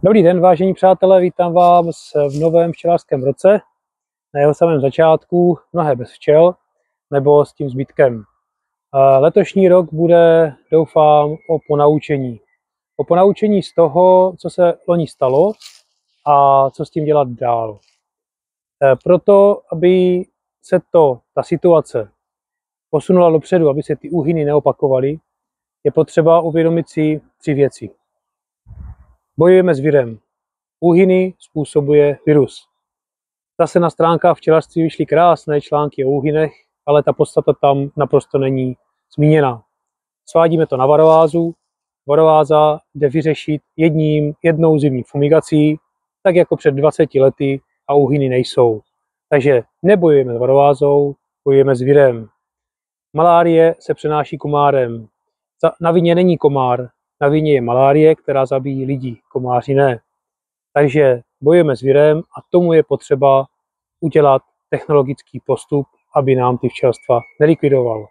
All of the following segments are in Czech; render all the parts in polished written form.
Dobrý den, vážení přátelé, vítám vás v novém včelařském roce, na jeho samém začátku, mnohé bez včel, nebo s tím zbytkem. Letošní rok bude, doufám, o ponaučení. O ponaučení z toho, co se loni stalo a co s tím dělat dál. Proto, aby se ta situace posunula dopředu, aby se ty úhyny neopakovaly, je potřeba uvědomit si 3 věci. Bojujeme s virem. Úhyny způsobuje virus. Zase na stránkách včelařství vyšly krásné články o úhynech, ale ta podstata tam naprosto není zmíněna. Svádíme to na varovázu. Varováza jde vyřešit jednou zimní fumigací, tak jako před 20 lety, a úhyny nejsou. Takže nebojujeme s varovázou, bojujeme s virem. Malárie se přenáší komárem. Na vině není komár, na vině je malárie, která zabíjí lidi, komáři ne. Takže bojujeme s virem a tomu je potřeba udělat technologický postup, aby nám ty včelstva nelikvidoval.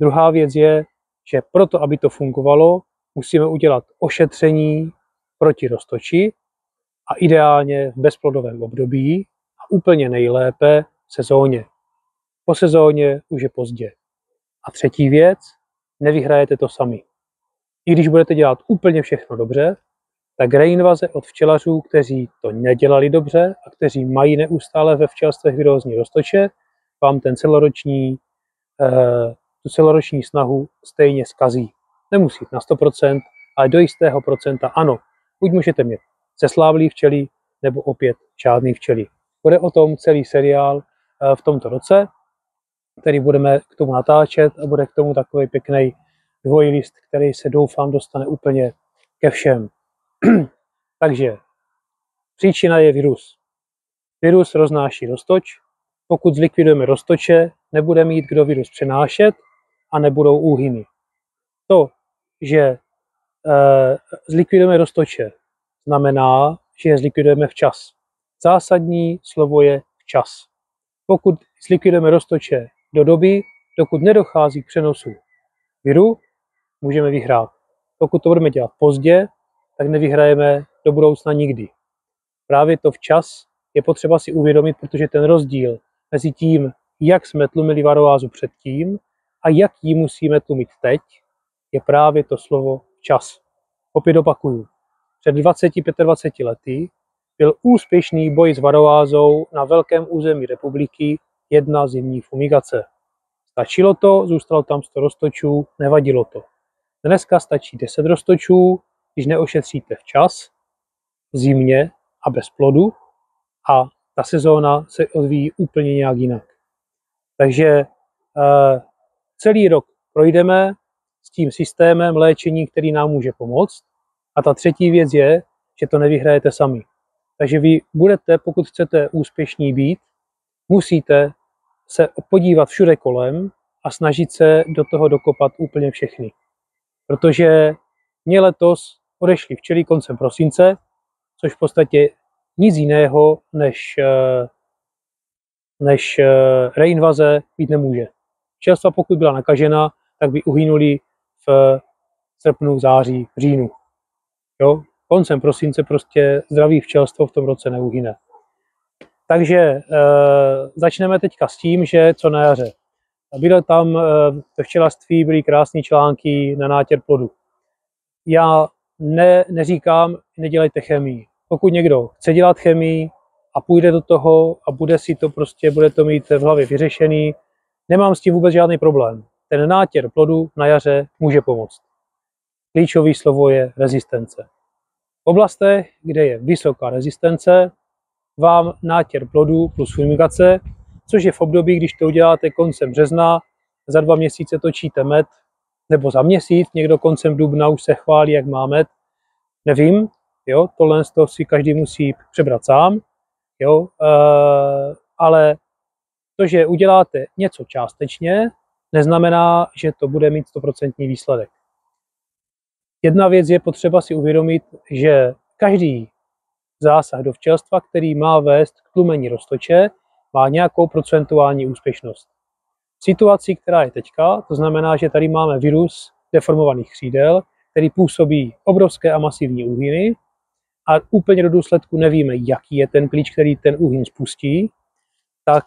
Druhá věc je, že proto, aby to fungovalo, musíme udělat ošetření proti roztoči a ideálně v bezplodovém období a úplně nejlépe v sezóně. Po sezóně už je pozdě. A třetí věc, nevyhrajete to sami. I když budete dělat úplně všechno dobře, tak reinvaze od včelařů, kteří to nedělali dobře a kteří mají neustále ve včelstvech virózní roztoče, vám tu celoroční snahu stejně zkazí. Nemusí jít na 100%, ale do jistého procenta ano. Buď můžete mít zesláblý včely, nebo opět žádný včely. Bude o tom celý seriál v tomto roce, který budeme k tomu natáčet a bude k tomu takový pěkný dvojlist, který se doufám dostane úplně ke všem. Takže příčina je virus. Virus roznáší roztoč. Pokud zlikvidujeme roztoče, nebude mít kdo virus přenášet a nebudou úhyny. To, že zlikvidujeme roztoče, znamená, že je zlikvidujeme včas. Zásadní slovo je včas. Pokud zlikvidujeme roztoče do doby, dokud nedochází k přenosu viru, můžeme vyhrát. Pokud to budeme dělat pozdě, tak nevyhrajeme do budoucna nikdy. Právě to včas je potřeba si uvědomit, protože ten rozdíl mezi tím, jak jsme tlumili varovázu předtím a jak ji musíme tlumit teď, je právě to slovo včas. Opět opakuju. Před 20-25 lety byl úspěšný boj s varovázou na velkém území republiky jedna zimní fumigace. Stačilo to, zůstalo tam 100 roztočů, nevadilo to. Dneska stačí 10 roztočů, když neošetříte včas, v zimě a bez plodu, a ta sezóna se odvíjí úplně nějak jinak. Takže celý rok projdeme s tím systémem léčení, který nám může pomoct. A ta třetí věc je, že to nevyhrajete sami. Takže vy budete, pokud chcete úspěšní být, musíte se podívat všude kolem a snažit se do toho dokopat úplně všechny. Protože mě letos odešly včely koncem prosince, což v podstatě nic jiného než reinvaze být nemůže. Včelstva, pokud byla nakažena, tak by uhynuli v srpnu, září, říjnu. Jo? Koncem prosince prostě zdravý včelstvo v tom roce neuhyne. Takže začneme teďka s tím, že co na jaře. Byly tam ve včelařství byly krásné články na nátěr plodu. Já neříkám, nedělejte chemii. Pokud někdo chce dělat chemii a půjde do toho a bude to mít v hlavě vyřešený, nemám s tím vůbec žádný problém. Ten nátěr plodu na jaře může pomoct. Klíčové slovo je rezistence. V oblastech, kde je vysoká rezistence, vám nátěr plodu plus fumigace, což je v období, když to uděláte koncem března, za 2 měsíce točíte med, nebo za měsíc, někdo koncem dubna už se chválí, jak má med, nevím, jo, tohle z toho si každý musí přebrat sám, jo, ale to, že uděláte něco částečně, neznamená, že to bude mít 100% výsledek. Jedna věc je potřeba si uvědomit, že každý zásah do včelstva, který má vést k tlumení roztoče, má nějakou procentuální úspěšnost. V situaci, která je teďka, to znamená, že tady máme virus deformovaných křídel, který působí obrovské a masivní úhyny a úplně do důsledku nevíme, jaký je ten klíč, který ten úhyn spustí, tak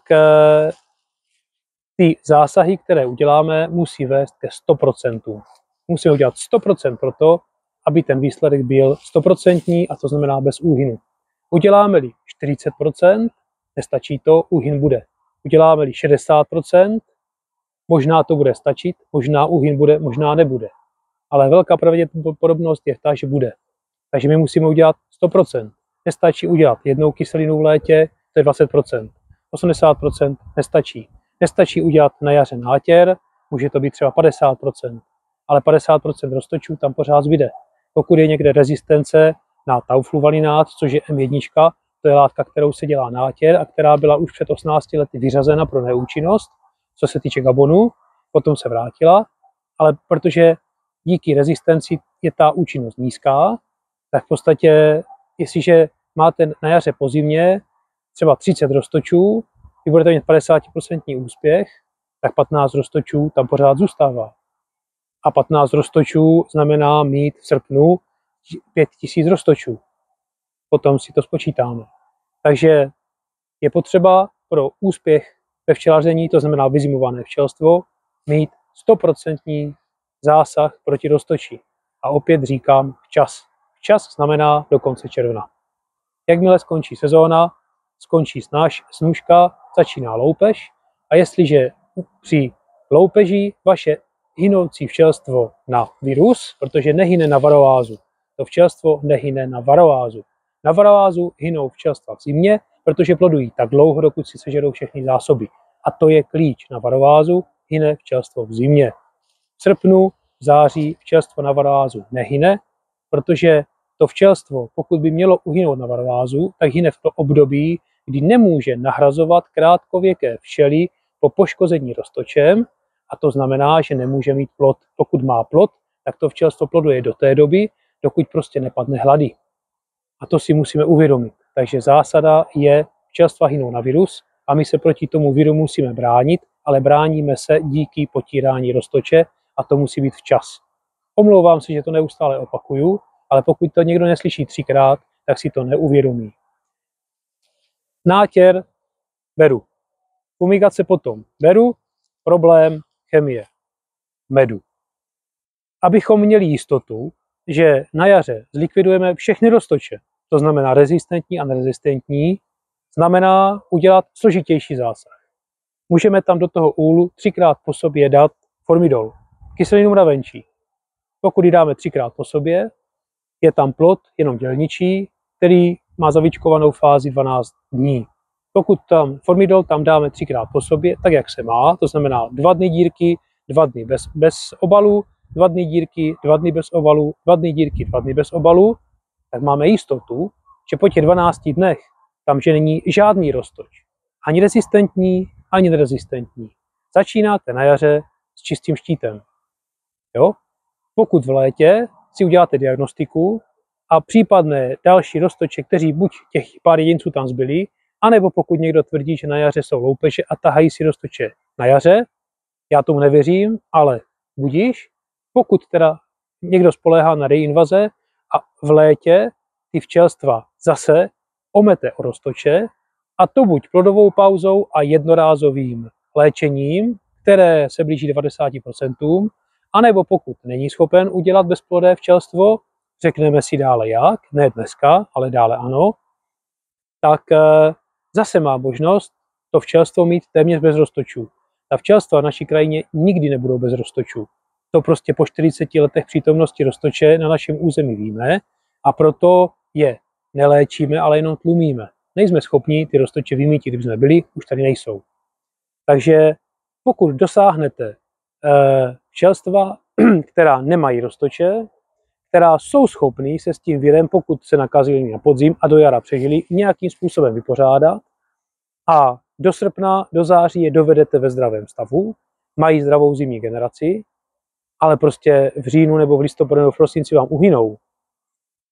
ty zásahy, které uděláme, musí vést ke 100%. Musíme udělat 100% pro to, aby ten výsledek byl 100% a to znamená bez úhynu. Uděláme-li 40%, nestačí to, úhyn bude. Uděláme-li 60%, možná to bude stačit, možná úhyn bude, možná nebude. Ale velká pravděpodobnost je ta, že bude. Takže my musíme udělat 100%. Nestačí udělat jednou kyselinu v létě, to je 20%. 80% nestačí. Nestačí udělat na jaře nátěr, může to být třeba 50%. Ale 50% roztočů tam pořád zbyde. Pokud je někde rezistence na taufluvalinát, což je M1, to je látka, kterou se dělá nátěr a která byla už před 18 lety vyřazena pro neúčinnost, co se týče Gabonu, potom se vrátila, ale protože díky rezistenci je ta účinnost nízká, tak v podstatě, jestliže máte na jaře po zimě třeba 30 roztočů, vy budete mít 50% úspěch, tak 15 roztočů tam pořád zůstává. A 15 roztočů znamená mít v srpnu 5000 roztočů. Potom si to spočítáme. Takže je potřeba pro úspěch ve včelaření, to znamená vyzimované včelstvo, mít 100% zásah proti roztočí. A opět říkám včas. Včas znamená do konce června. Jakmile skončí sezóna, skončí snůška, začíná loupež a jestliže při loupeži vaše hynoucí včelstvo na virus, protože nehyne na varoázu, to včelstvo nehyne na varoázu. Na varoázu hynou včelstva v zimě, protože plodují tak dlouho, dokud si sežerou všechny zásoby. A to je klíč. Na varoázu hyne včelstvo v zimě. V srpnu, v září včelstvo na varoázu nehyne, protože to včelstvo, pokud by mělo uhynout na varoázu, tak hyne v to období, kdy nemůže nahrazovat krátkověké včely po poškození roztočem, a to znamená, že nemůže mít plod. Pokud má plod, tak to včelstvo ploduje do té doby, dokud prostě nepadne hlady. A to si musíme uvědomit. Takže zásada je, včelstva hynou na virus a my se proti tomu viru musíme bránit, ale bráníme se díky potírání roztoče a to musí být včas. Omlouvám se, že to neustále opakuju, ale pokud to někdo neslyší 3krát, tak si to neuvědomí. Nátěr beru. Fumigace potom beru. Problém chemie. Medu. Abychom měli jistotu, že na jaře zlikvidujeme všechny roztoče, to znamená rezistentní a nerezistentní, znamená udělat složitější zásah. Můžeme tam do toho úlu 3krát po sobě dát formidol, kyselinu mravenčí. Pokud ji dáme 3krát po sobě, je tam plod jenom dělničí, který má zavičkovanou fázi 12 dní. Pokud tam formidol tam dáme 3krát po sobě, tak jak se má, to znamená 2 dny dírky, 2 dny bez obalu, 2 dny dírky, 2 dny bez obalu, 2 dny dírky, 2 dny bez obalu, tak máme jistotu, že po těch 12 dnech tam že není žádný roztoč. Ani rezistentní, ani nerezistentní. Začínáte na jaře s čistým štítem. Jo? Pokud v létě si uděláte diagnostiku a případné další roztoče, kteří buď těch pár jedinců tam zbyli, anebo pokud někdo tvrdí, že na jaře jsou loupeže a tahají si roztoče na jaře, já tomu nevěřím, ale budíš, pokud teda někdo spoléhá na reinvaze a v létě ty včelstva zase omete o roztoče, a to buď plodovou pauzou a jednorázovým léčením, které se blíží 90%, anebo pokud není schopen udělat bezplodné včelstvo, řekneme si dále jak, ne dneska, ale dále ano, tak zase má možnost to včelstvo mít téměř bez roztočů. Ta včelstva v naší krajině nikdy nebudou bez roztočů. To prostě po 40 letech přítomnosti roztoče na našem území víme a proto je neléčíme, ale jenom tlumíme. Nejsme schopni ty roztoče vymýtit, kdyby jsme byli, už tady nejsou. Takže pokud dosáhnete včelstva, která nemají roztoče, která jsou schopný se s tím virem, pokud se nakazili na podzim a do jara přežili, nějakým způsobem vypořádat a do srpna, do září je dovedete ve zdravém stavu, mají zdravou zimní generaci, ale prostě v říjnu nebo v listopadu nebo v prosinci vám uhynou.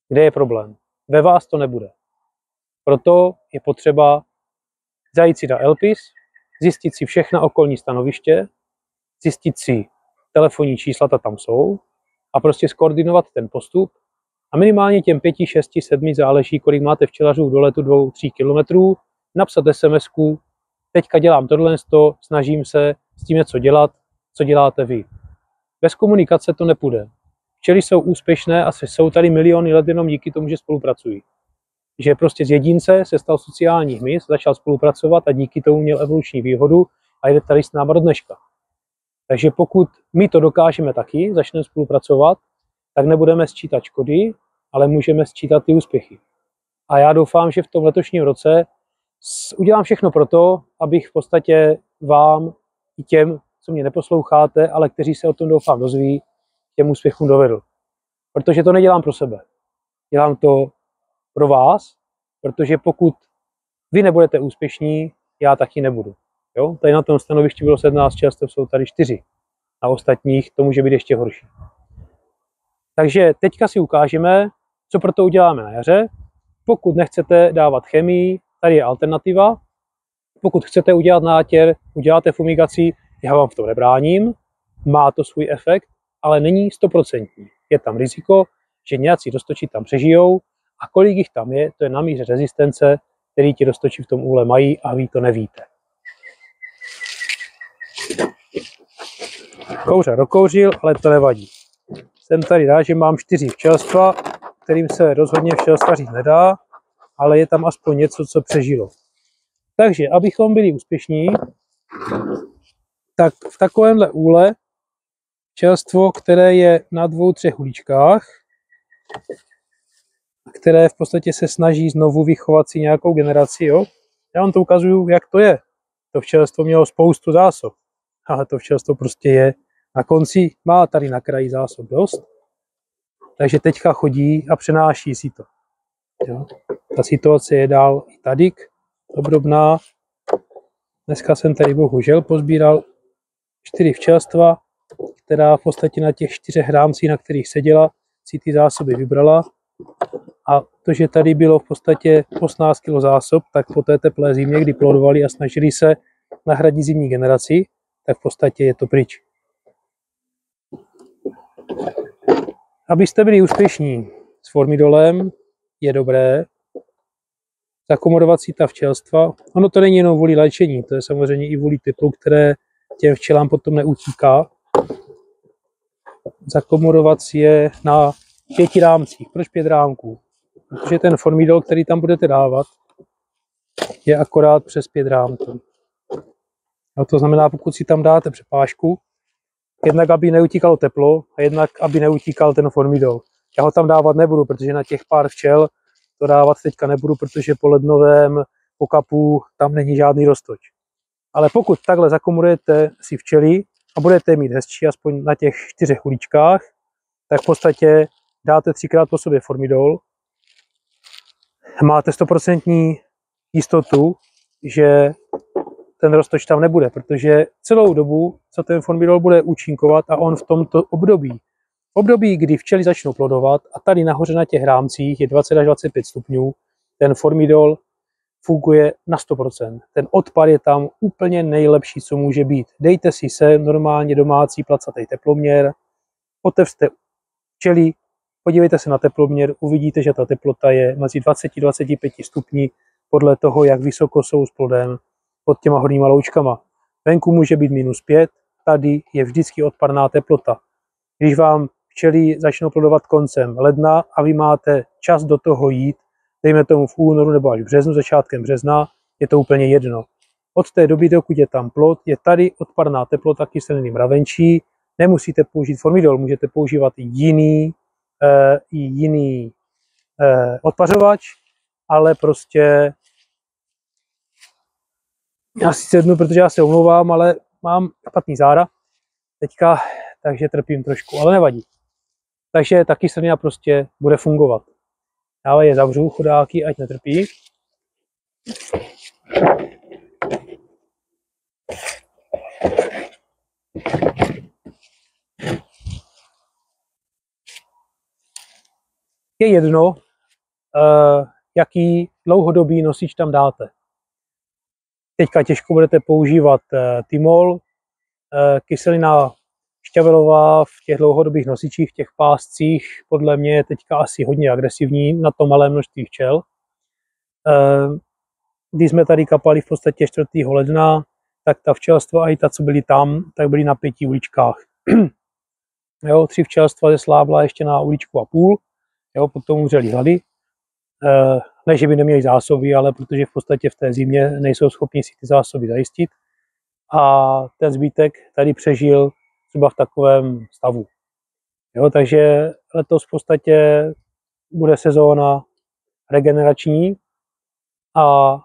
Kde je problém? Ve vás to nebude. Proto je potřeba zajít si na Elpis, zjistit si všechna okolní stanoviště, zjistit si telefonní čísla, ta tam jsou, a prostě skoordinovat ten postup A minimálně těm 5, 6, 7 záleží, kolik máte včelařů do letu 2-3 kilometrů, napsat SMS-ku, teďka dělám tohle, snažím se s tím něco dělat, co děláte vy. Bez komunikace to nepůjde. Včely jsou úspěšné a jsou tady miliony let jenom díky tomu, že spolupracují. Že prostě z jedince se stal sociální hmyz, začal spolupracovat a díky tomu měl evoluční výhodu a jde tady s náma do dneška. Takže pokud my to dokážeme taky, začneme spolupracovat, tak nebudeme sčítat škody, ale můžeme sčítat ty úspěchy. A já doufám, že v tom letošním roce udělám všechno pro to, abych v podstatě vám i těm, co mě neposloucháte, ale kteří se o tom doufám dozví, těm úspěchům dovedl. Protože to nedělám pro sebe. Dělám to pro vás, protože pokud vy nebudete úspěšní, já taky nebudu. Jo? Tady na tom stanovišti bylo 17 často, jsou tady 4. A ostatních to může být ještě horší. Takže teďka si ukážeme, co pro to uděláme na jaře. Pokud nechcete dávat chemii, tady je alternativa. Pokud chcete udělat nátěr, uděláte fumigaci, já vám v tom nebráním. Má to svůj efekt, ale není 100%. Je tam riziko, že nějací roztoči tam přežijou a kolik jich tam je, to je na míře rezistence, který ti roztoči v tom úle mají a vy to nevíte. Kouře dokouřil, ale to nevadí. Jsem tady rád, že mám 4 včelstva, kterým se rozhodně včelstvařit nedá, ale je tam aspoň něco, co přežilo. Takže, abychom byli úspěšní, tak v takovémhle úle včelstvo, které je na 2-3 uličkách, které v podstatě se snaží znovu vychovat si nějakou generaci, jo? Já vám to ukazuju, jak to je. To včelstvo mělo spoustu zásob, ale to včelstvo prostě je na konci, má tady na kraji zásob dost, takže teďka chodí a přenáší si to. Jo? Ta situace je dál i tady obdobná. Dneska jsem tady bohužel pozbíral 4 včelstva, která v podstatě na těch 4 rámcích, na kterých seděla, si ty zásoby vybrala. A to, že tady bylo v podstatě 18 kg zásob, tak po té teplé zimě, kdy plodovali a snažili se nahradit zimní generaci, tak v podstatě je to pryč. Abyste byli úspěšní s formidolem, je dobré zakomodovat si ta včelstva. Ono to není jenom kvůli léčení, to je samozřejmě i kvůli teplu, které těm včelám potom neutíká. Zakomodovat si je na 5 rámcích. Proč 5 rámků? Protože ten formidol, který tam budete dávat, je akorát přes 5 rámků. No to znamená, pokud si tam dáte přepážku, jednak aby neutíkalo teplo a jednak aby neutíkal ten formidol. Já ho tam dávat nebudu, protože na těch pár včel to dávat teďka nebudu, protože po lednovém pokapu tam není žádný roztoč. Ale pokud takhle zakomodujete si včely a budete mít hezčí aspoň na těch 4 uličkách, tak v podstatě dáte 3krát po sobě formidol. Máte 100% jistotu, že ten roztoč tam nebude, protože celou dobu, co ten formidol bude účinkovat a on v tomto období, kdy včely začnou plodovat a tady nahoře na těch rámcích je 20 až 25 stupňů, ten formidol funguje na 100%. Ten odpad je tam úplně nejlepší, co může být. Dejte si sem normálně domácí placatý teploměr, otevřte včely, podívejte se na teploměr, uvidíte, že ta teplota je mezi 20 a 25 stupni podle toho, jak vysoko jsou s plodem pod těma horníma loučkama. Venku může být -5, tady je vždycky odpadná teplota. Když vám včely začnou plodovat koncem ledna a vy máte čas do toho jít, dejme tomu v únoru nebo až v březnu, začátkem března, je to úplně jedno. Od té doby, dokud je tam plod, je tady odpadná teplota kyseliny mravenčí, nemusíte použít formidol, můžete používat i jiný odpařovač, ale prostě já si sednu, protože já se omlouvám, ale mám špatný záda teďka, takže trpím trošku, ale nevadí. Takže ta kyselina prostě bude fungovat. Já je zavřu, chudáky, ať netrpí. Je jedno, jaký dlouhodobý nosič tam dáte. Teďka těžko budete používat tymol, kyselina Šťavelová v těch dlouhodobých nosičích, v těch páscích, podle mě je teďka asi hodně agresivní na to malé množství včel. Když jsme tady kapali v podstatě 4. ledna, tak ta včelstva, a i ta, co byly tam, tak byly na 5 uličkách. Jo, 3 včelstva zeslábla ještě na uličku a půl, jo, potom umřeli hlady. Ne, že by neměli zásoby, ale protože v podstatě v té zimě nejsou schopni si ty zásoby zajistit. A ten zbytek tady přežil třeba v takovém stavu. Jo, takže letos v podstatě bude sezóna regenerační a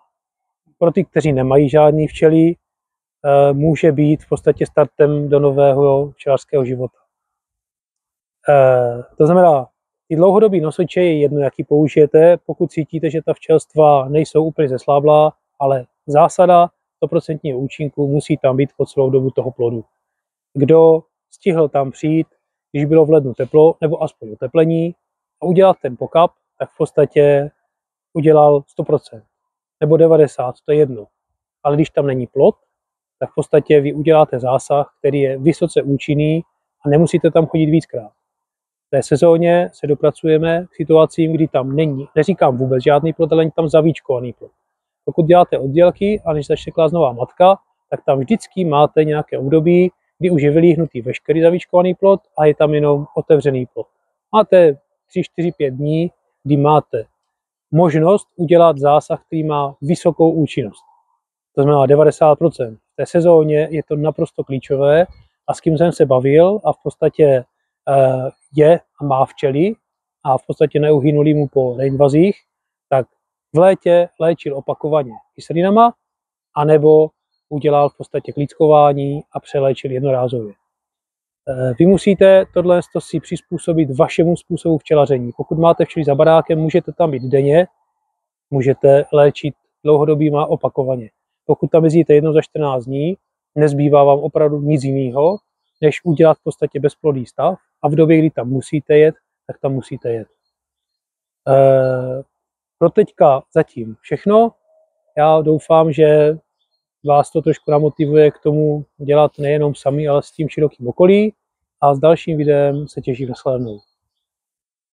pro ty, kteří nemají žádný včely, může být v podstatě startem do nového včelařského života. To znamená, ty dlouhodobý nosiče je jedno, jaký použijete, pokud cítíte, že ta včelstva nejsou úplně zesláblá, ale zásada 100% účinku musí tam být po celou dobu toho plodu. Kdo stihl tam přijít, když bylo v lednu teplo, nebo aspoň oteplení, a udělat ten pokap, tak v podstatě udělal 100%, nebo 90%, to je jedno. Ale když tam není plod, tak v podstatě vy uděláte zásah, který je vysoce účinný a nemusíte tam chodit víckrát. V té sezóně se dopracujeme k situacím, kdy tam není, neříkám vůbec žádný plod, ale není tam zavíčkovaný plod. Pokud děláte oddělky a než začne klást nová matka, tak tam vždycky máte nějaké období, kdy už je vylíhnutý veškerý zavíčkovaný plod a je tam jenom otevřený plod. Máte 3, 4, 5 dní, kdy máte možnost udělat zásah, který má vysokou účinnost. To znamená 90%. V té sezóně je to naprosto klíčové a s kým jsem se bavil a v podstatě je a má včely a v podstatě neuhynuli mu po reinvazích, tak v létě léčil opakovaně kyslinama anebo udělal v podstatě klíckování a přeléčil jednorázově. Vy musíte tohle si přizpůsobit vašemu způsobu včelaření. Pokud máte včely za barákem, můžete tam být denně, můžete léčit dlouhodobýma opakovaně. Pokud tam jezdíte jednou za 14 dní, nezbývá vám opravdu nic jiného, než udělat v podstatě bezplodný stav a v době, kdy tam musíte jet, tak tam musíte jet. Pro teďka zatím všechno. Já doufám, že vás to trošku namotivuje k tomu dělat nejenom sami, ale s tím širokým okolí. A s dalším videem se těším na shledanou.